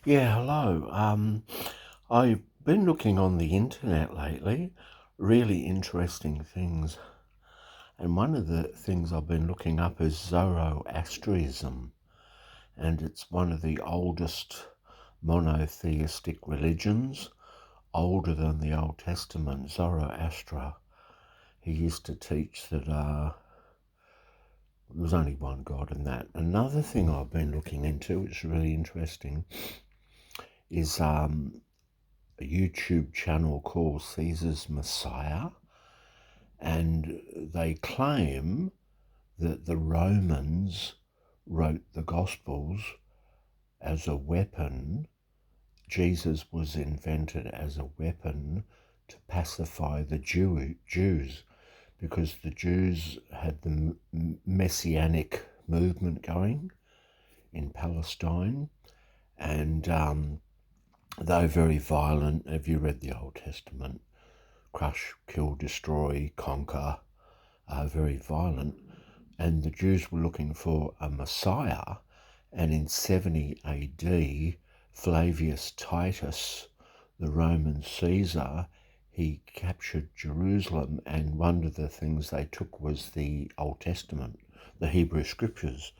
Yeah, hello. I've been looking on the internet lately, really interesting things. And one of the things I've been looking up is Zoroastrianism. And it's one of the oldest monotheistic religions, older than the Old Testament. Zoroaster, he used to teach that there was only one God and that. Another thing I've been looking into, which is really interesting, is a YouTube channel called Caesar's Messiah, and they claim that the Romans wrote the Gospels as a weapon. Jesus was invented as a weapon to pacify the Jews because the Jews had the messianic movement going in Palestine, and they're very violent. Have you read the Old Testament? Crush, kill, destroy, conquer, very violent. And the Jews were looking for a Messiah. And in 70 AD, Flavius Titus, the Roman Caesar, he captured Jerusalem. And one of the things they took was the Old Testament, the Hebrew Scriptures.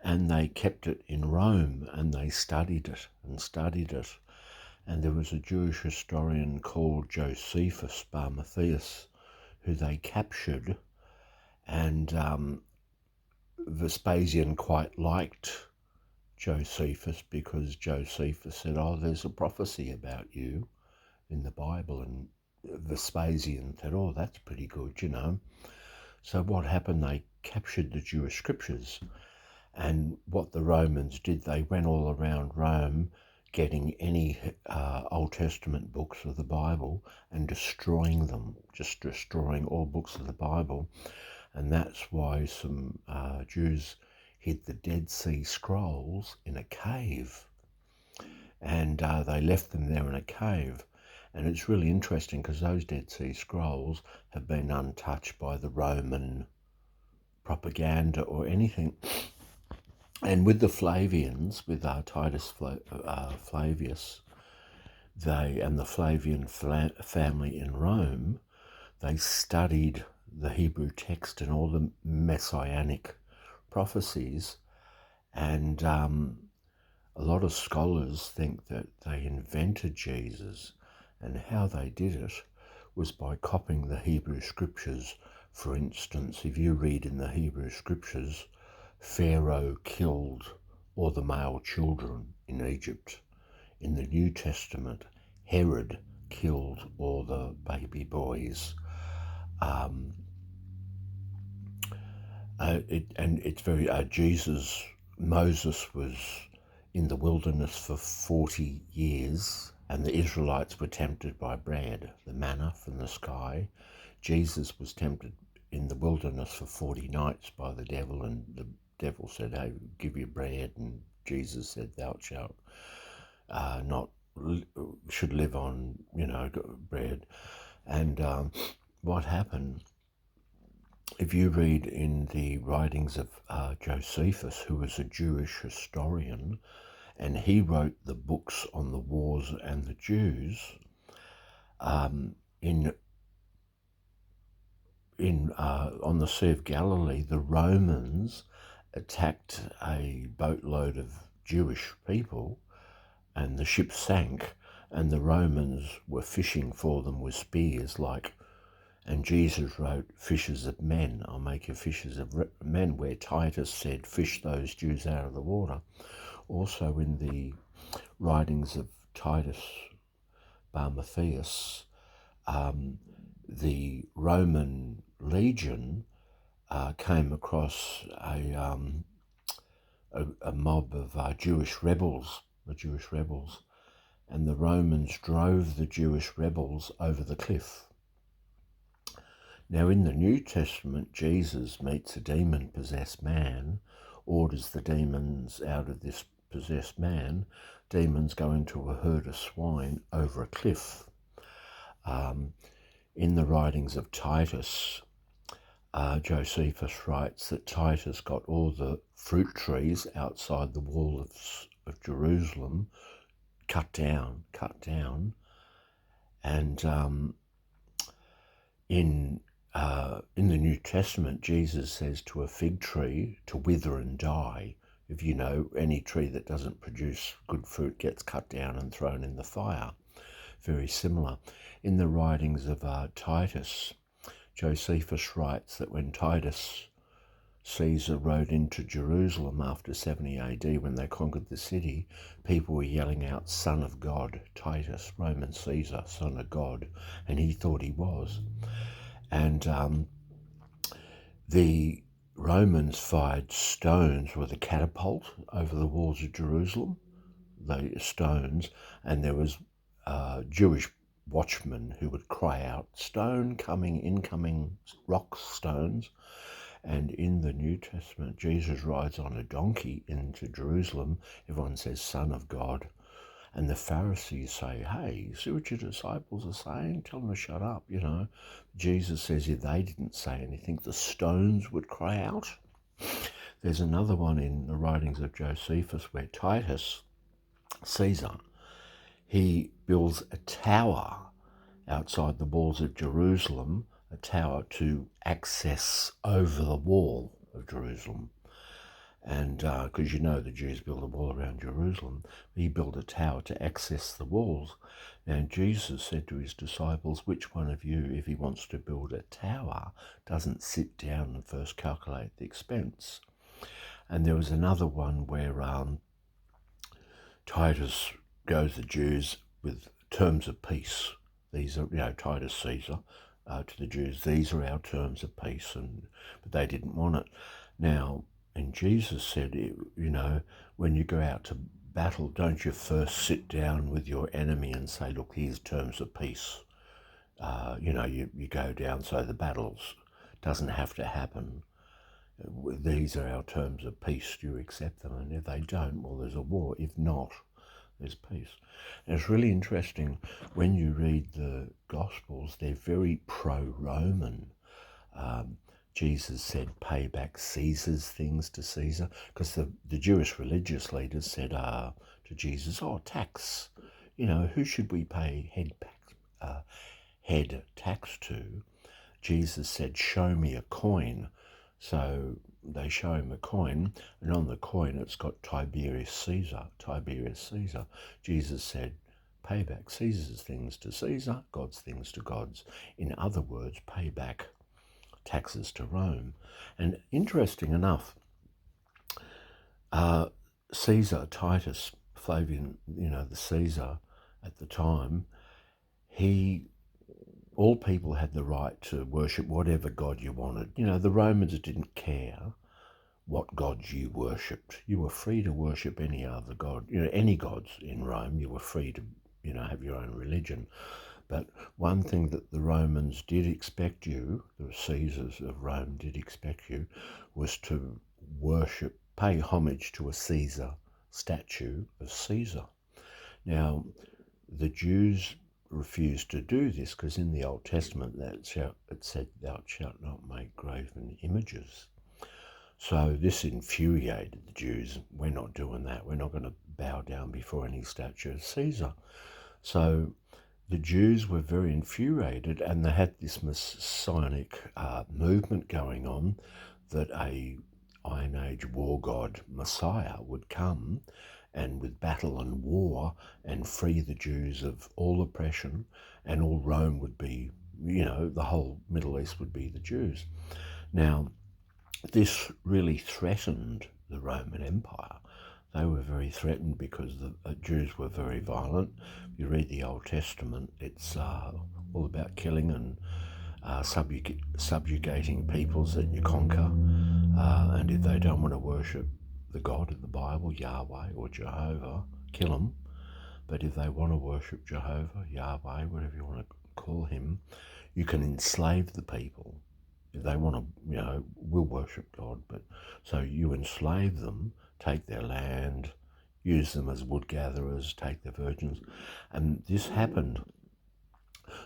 And they kept it in Rome and they studied it and studied it. And there was a Jewish historian called Josephus Bar Matthias who they captured, and Vespasian quite liked Josephus because Josephus said, "Oh, there's a prophecy about you in the Bible," and Vespasian said, "Oh, that's pretty good, you know." So what happened? They captured the Jewish scriptures, and what the Romans did, they went all around Rome getting any Old Testament books of the Bible and destroying them, just destroying all books of the Bible. And that's why some Jews hid the Dead Sea Scrolls in a cave, and they left them there in a cave. And it's really interesting because those Dead Sea Scrolls have been untouched by the Roman propaganda or anything. And with the Flavians, with Titus Flavius, they and the Flavian family in Rome, they studied the Hebrew text and all the messianic prophecies, and a lot of scholars think that they invented Jesus, and how they did it was by copying the Hebrew scriptures. For instance, if you read in the Hebrew scriptures, Pharaoh killed all the male children in Egypt. In the New Testament, Herod killed all the baby boys. It's very Moses was in the wilderness for 40 years, and the Israelites were tempted by bread, the manna from the sky. Jesus was tempted in the wilderness for 40 nights by the devil, and the devil said, "Hey, give you bread," and Jesus said, "Thou shalt not should live on, bread." And what happened? If you read in the writings of Josephus, who was a Jewish historian, and he wrote the books on the wars and the Jews, in on the Sea of Galilee, the Romans attacked a boatload of Jewish people, and the ship sank, and the Romans were fishing for them with spears, and Jesus wrote, "Fishers of men, I'll make you fishers of men," where Titus said, "Fish those Jews out of the water." Also in the writings of Titus Bar Matthias, the Roman legion came across a mob of Jewish rebels, and the Romans drove the Jewish rebels over the cliff. Now, in the New Testament, Jesus meets a demon-possessed man, orders the demons out of this possessed man. Demons go into a herd of swine over a cliff. In the writings of Titus, Josephus writes that Titus got all the fruit trees outside the wall of Jerusalem cut down. And in the New Testament, Jesus says to a fig tree to wither and die. If you know, any tree that doesn't produce good fruit gets cut down and thrown in the fire. Very similar. In the writings of Titus, Josephus writes that when Titus Caesar rode into Jerusalem after 70 AD, when they conquered the city, people were yelling out, "Son of God," Titus, Roman Caesar, son of God, and he thought he was. And the Romans fired stones with a catapult over the walls of Jerusalem, the stones, and there was Jewish watchmen who would cry out, "Stone coming, incoming, rocks, stones." And in the New Testament, Jesus rides on a donkey into Jerusalem. Everyone says, "Son of God." And the Pharisees say, "Hey, you see what your disciples are saying? Tell them to shut up, you know." Jesus says if they didn't say anything, the stones would cry out. There's another one in the writings of Josephus where Titus Caesar, he builds a tower outside the walls of Jerusalem, a tower to access over the wall of Jerusalem. And because you know the Jews build a wall around Jerusalem, he built a tower to access the walls. And Jesus said to his disciples, which one of you, if he wants to build a tower, doesn't sit down and first calculate the expense? And there was another one where Titus goes to the Jews with terms of peace. These are, Titus Caesar to the Jews, these are our terms of peace, but they didn't want it. Now, and Jesus said, when you go out to battle, don't you first sit down with your enemy and say, look, here's terms of peace. You go down so the battles doesn't have to happen. These are our terms of peace. Do you accept them? And if they don't, well, there's a war. If not, there's peace. And it's really interesting when you read the Gospels, they're very pro-Roman. Jesus said, pay back Caesar's things to Caesar, because the Jewish religious leaders said to Jesus, tax. Who should we pay head tax to? Jesus said, show me a coin. So they show him a coin, and on the coin it's got Tiberius Caesar. Jesus said, pay back Caesar's things to Caesar, God's things to God's. In other words, pay back taxes to Rome. And interesting enough, Caesar, Titus, Flavian, the Caesar at the time, all people had the right to worship whatever god you wanted. The Romans didn't care what gods you worshipped. You were free to worship any other god. Any gods in Rome, you were free to, have your own religion. But one thing that the Romans did expect you, the Caesars of Rome did expect you, was to pay homage to a Caesar statue of Caesar. Now, the Jews refused to do this because in the Old Testament it said, thou shalt not make graven images. So this infuriated the Jews. We're not doing that. We're not going to bow down before any statue of Caesar. So the Jews were very infuriated, and they had this Messianic movement going on that a Iron Age war god Messiah would come and with battle and war and free the Jews of all oppression, and all Rome would be, the whole Middle East would be the Jews. Now, this really threatened the Roman Empire. They were very threatened because the Jews were very violent. If you read the Old Testament, it's all about killing and subjugating peoples that you conquer. And if they don't want to worship the God of the Bible, Yahweh or Jehovah, kill them. But if they want to worship Jehovah, Yahweh, whatever you want to call him, you can enslave the people. If they want to, we'll worship God. But so you enslave them, take their land, use them as wood gatherers, take their virgins. And this happened.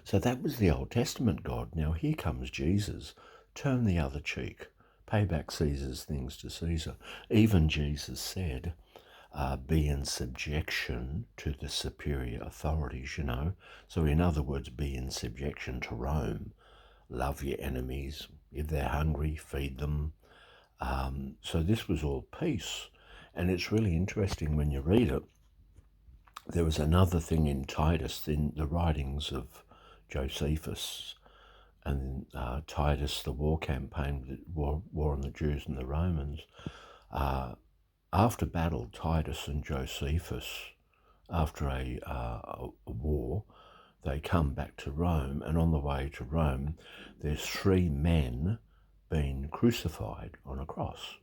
So that was the Old Testament God. Now here comes Jesus. Turn the other cheek. Pay back Caesar's things to Caesar. Even Jesus said, be in subjection to the superior authorities, you know. So in other words, be in subjection to Rome. Love your enemies. If they're hungry, feed them. So this was all peace. And it's really interesting when you read it. There was another thing in Titus, in the writings of Josephus and Titus, the war campaign, the war on the Jews and the Romans. After battle, Titus and Josephus, after a war, they come back to Rome, and on the way to Rome, there's 3 men being crucified on a cross.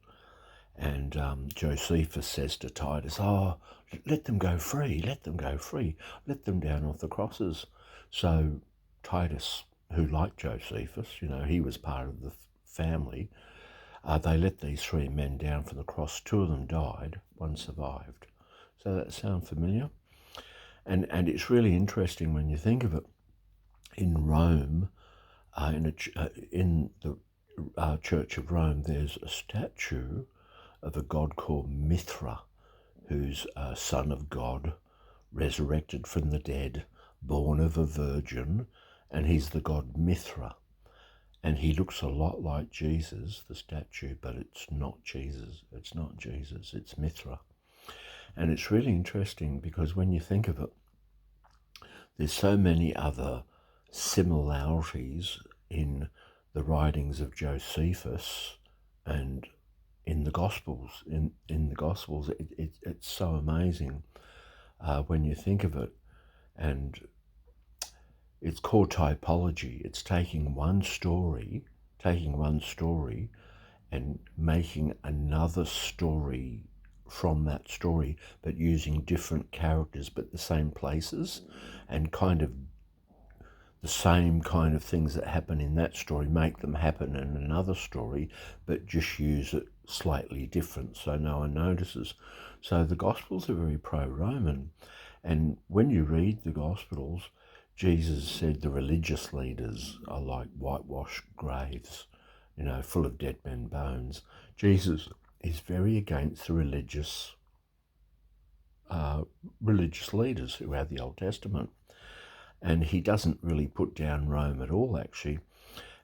And Josephus says to Titus, "Oh, let them go free, let them go free, let them down off the crosses." So Titus, who liked Josephus, you know, he was part of the family, they let these 3 men down from the cross. 2 of them died, 1 survived. So that sound familiar? And it's really interesting when you think of it. In Rome, in the Church of Rome, there's a statue of a god called Mithra, who's a son of God, resurrected from the dead, born of a virgin, and he's the god Mithra. And he looks a lot like Jesus, the statue, but it's not Jesus. It's not Jesus, it's Mithra. And it's really interesting because when you think of it, there's so many other similarities in the writings of Josephus and in the Gospels. In the Gospels, it's so amazing when you think of it. And it's called typology. It's taking one story and making another story from that story, but using different characters, but the same places, and kind of the same kind of things that happen in that story, make them happen in another story, but just use it slightly different so no one notices. So the Gospels are very pro-Roman. And when you read the Gospels, Jesus said the religious leaders are like whitewashed graves, you know, full of dead men's bones. Jesus is very against the religious leaders who have the Old Testament. And he doesn't really put down Rome at all, actually.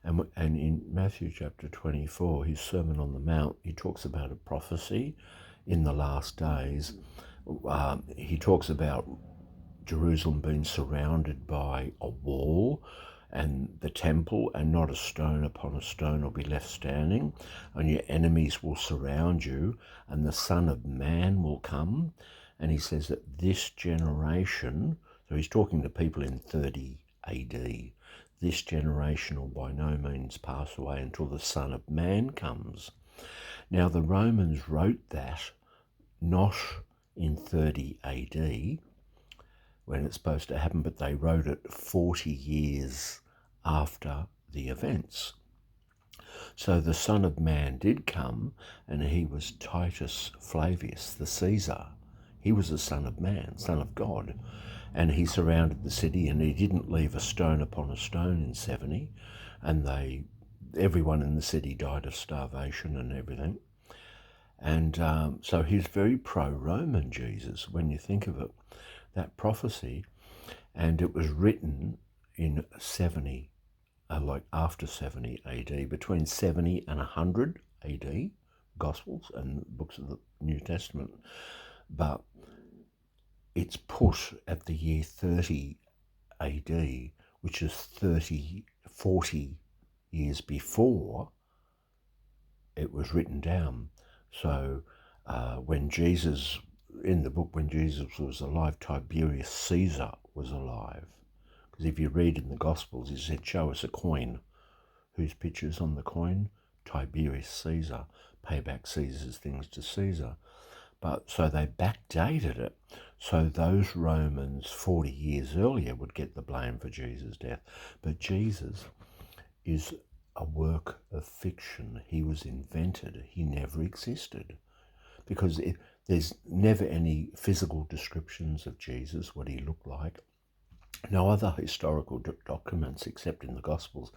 And in Matthew chapter 24, his Sermon on the Mount, he talks about a prophecy in the last days. He talks about Jerusalem being surrounded by a wall and the temple, and not a stone upon a stone will be left standing, and your enemies will surround you, and the Son of Man will come. And he says that this generation, so he's talking to people in 30 AD, this generation will by no means pass away until the Son of Man comes. Now the Romans wrote that not in 30 AD, when it's supposed to happen, but they wrote it 40 years after the events. So the Son of Man did come, and he was Titus Flavius, the Caesar. He was the Son of Man, Son of God, and he surrounded the city, and he didn't leave a stone upon a stone in 70, and everyone in the city died of starvation and everything. And so he's very pro-Roman, Jesus, when you think of it, that prophecy. And it was written in 70, like after 70 AD, between 70 and 100 AD, Gospels and books of the New Testament. But it's put at the year 30 AD, which is 40 years before it was written down. So when Jesus, in the book, when Jesus was alive, Tiberius Caesar was alive. Because if you read in the Gospels, he said, "Show us a coin." Whose picture's on the coin? Tiberius Caesar. Pay back Caesar's things to Caesar. But so they backdated it. So those Romans 40 years earlier would get the blame for Jesus' death. But Jesus is a work of fiction. He was invented. He never existed. Because there's never any physical descriptions of Jesus, what he looked like. No other historical documents except in the Gospels.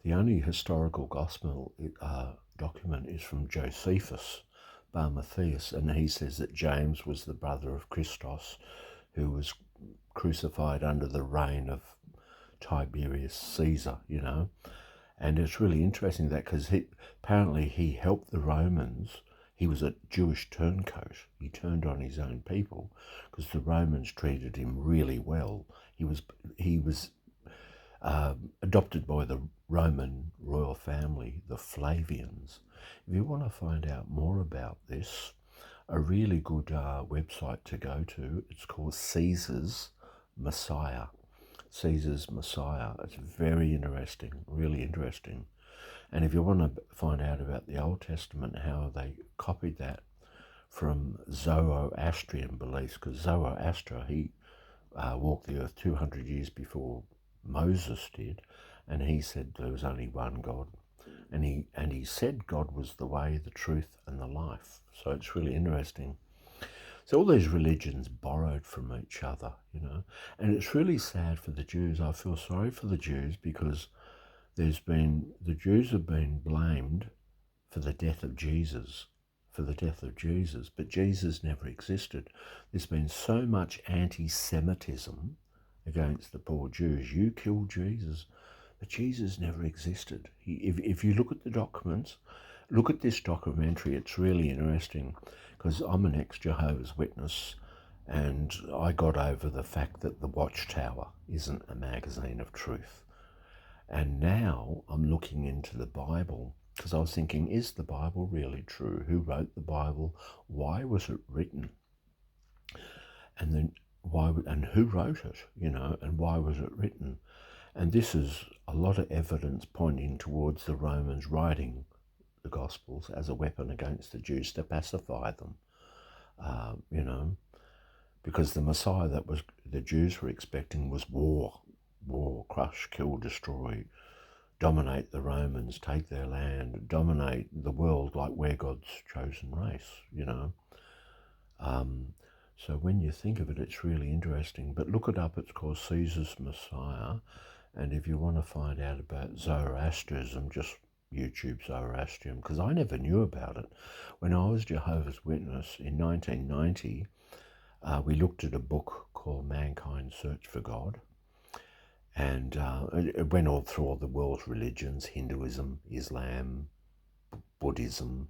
The only historical gospel document is from Josephus, Bar Matthias, and he says that James was the brother of Christos, who was crucified under the reign of Tiberius Caesar, you know. And it's really interesting that because apparently he helped the Romans. He was a Jewish turncoat. He turned on his own people because the Romans treated him really well. He was adopted by the Roman royal family, the Flavians. If you want to find out more about this, a really good website to go to, it's called Caesar's Messiah. Caesar's Messiah. It's very interesting, really interesting. And if you want to find out about the Old Testament, how they copied that from Zoroastrian beliefs, because Zoroaster, he walked the earth 200 years before Moses did, and he said there was only one God. And he said God was the way, the truth, and the life. So it's really interesting. So all these religions borrowed from each other, you know, and it's really sad for the Jews. I feel sorry for the Jews because the Jews have been blamed for the death of Jesus, but Jesus never existed. There's been so much anti-Semitism against the poor Jews. You killed Jesus, but Jesus never existed. If you look at the documents, look at this documentary, it's really interesting because I'm an ex-Jehovah's Witness and I got over the fact that the Watchtower isn't a magazine of truth. And now I'm looking into the Bible because I was thinking, is the Bible really true? Who wrote the Bible? Why was it written? And then and who wrote it, you know, and why was it written? And this is a lot of evidence pointing towards the Romans writing the Gospels as a weapon against the Jews to pacify them, you know, because the Messiah that the Jews were expecting was war, crush, kill, destroy, dominate the Romans, take their land, dominate the world like we're God's chosen race, you know. So when you think of it, it's really interesting. But look it up, it's called Caesar's Messiah. And if you want to find out about Zoroastrianism, just YouTube Zoroastrian, because I never knew about it. When I was Jehovah's Witness in 1990, we looked at a book called Mankind's Search for God. And it went all through all the world's religions, Hinduism, Islam, Buddhism,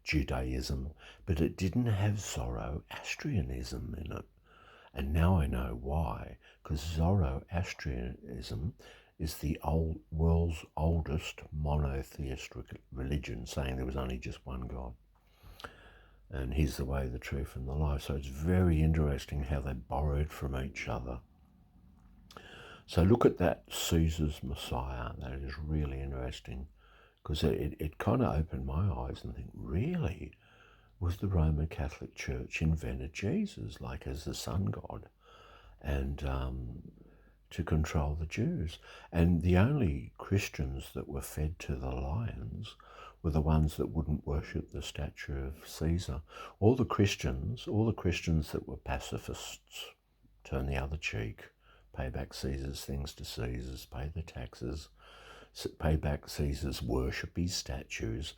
Judaism, but it didn't have Zoroastrianism in it. And now I know why, because Zoroastrianism is the world's oldest monotheistic religion, saying there was only just one God. And he's the way, the truth, and the life. So it's very interesting how they borrowed from each other. So look at that Caesar's Messiah. That is really interesting because it kind of opened my eyes and think, really? Was the Roman Catholic Church invented Jesus, like as the sun god, and to control the Jews? And the only Christians that were fed to the lions were the ones that wouldn't worship the statue of Caesar. All the Christians that were pacifists, turn the other cheek, pay back Caesar's things to Caesar's, pay the taxes, pay back Caesar's, worship his statues.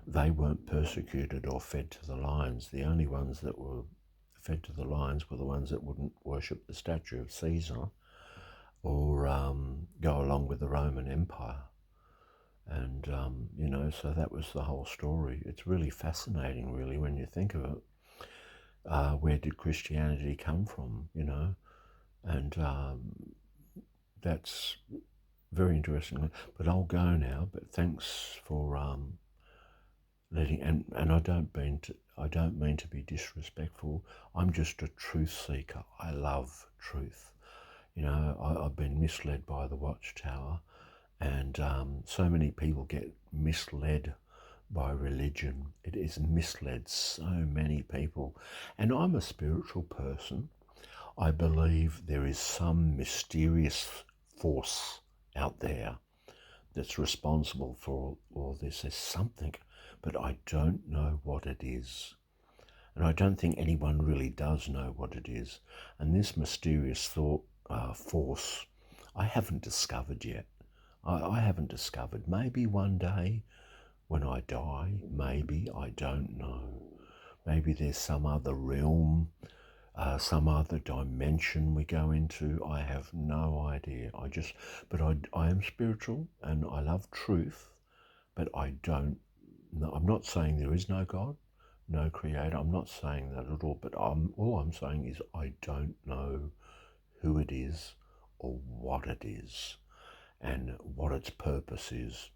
They weren't persecuted or fed to the lions. The only ones that were fed to the lions were the ones that wouldn't worship the statue of Caesar or go along with the Roman Empire. And, you know, so that was the whole story. It's really fascinating, really, when you think of it. Where did Christianity come from, you know? And that's very interesting. But I'll go now. But thanks for letting. And I don't mean to be disrespectful. I'm just a truth seeker. I love truth. You know, I've been misled by the Watchtower, and so many people get misled by religion. It has misled so many people. And I'm a spiritual person. I believe there is some mysterious force out there that's responsible for all this. There's something, but I don't know what it is. And I don't think anyone really does know what it is. And this mysterious force, I haven't discovered yet. I haven't discovered. Maybe one day when I die, maybe, I don't know. Maybe there's some other realm, some other dimension we go into. I have no idea. I am spiritual and I love truth, but I don't know. I'm not saying there is no God, no creator. I'm not saying that at all, but all I'm saying is I don't know who it is or what it is and what its purpose is.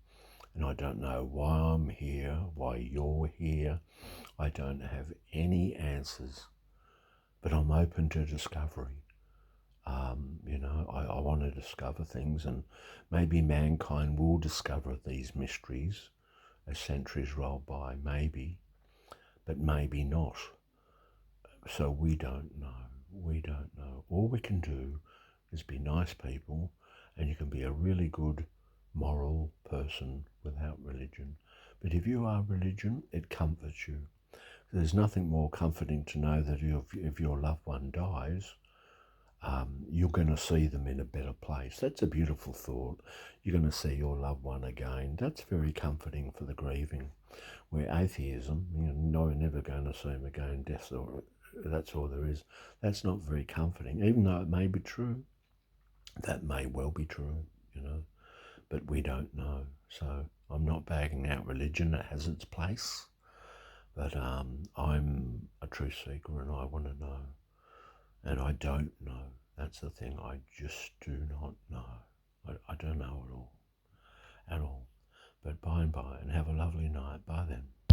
And I don't know why I'm here, why you're here. I don't have any answers, but I'm open to discovery. I want to discover things, and maybe mankind will discover these mysteries as centuries roll by, maybe, but maybe not. So we don't know. We don't know. All we can do is be nice people, and you can be a really good moral person without religion. But if you are religion, it comforts you. There's nothing more comforting to know that if your loved one dies, you're going to see them in a better place. That's a beautiful thought. You're going to see your loved one again. That's very comforting for the grieving. Where atheism, no, we're never going to see them again. That's all there is. That's not very comforting, even though it may be true. That may well be true, but we don't know. So I'm not bagging out religion. It has its place. But I'm a truth seeker and I want to know. And I don't know. That's the thing. I just do not know. I don't know at all. At all. But by and by, and have a lovely night. Bye then.